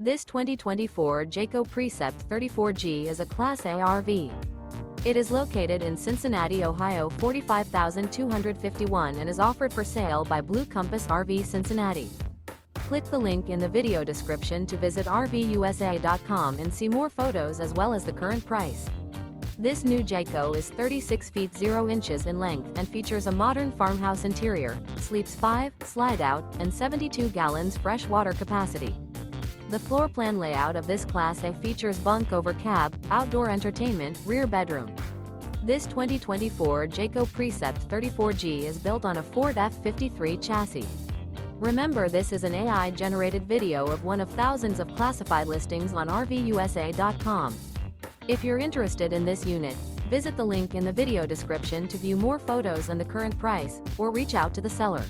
This 2024 Jayco Precept 34G is a Class A RV. It is located in Cincinnati, Ohio 45251 and is offered for sale by Blue Compass RV Cincinnati. Click the link in the video description to visit RVUSA.com and see more photos as well as the current price. This new Jayco is 36 feet 0 inches in length and features a modern farmhouse interior, sleeps 5, slide-out, and 72 gallons fresh water capacity. The floor plan layout of this Class A features bunk over cab, outdoor entertainment, rear bedroom. This 2024 Jayco Precept 34G is built on a Ford F53 chassis. Remember, this is an AI-generated video of one of thousands of classified listings on RVUSA.com. If you're interested in this unit, visit the link in the video description to view more photos and the current price, or reach out to the seller.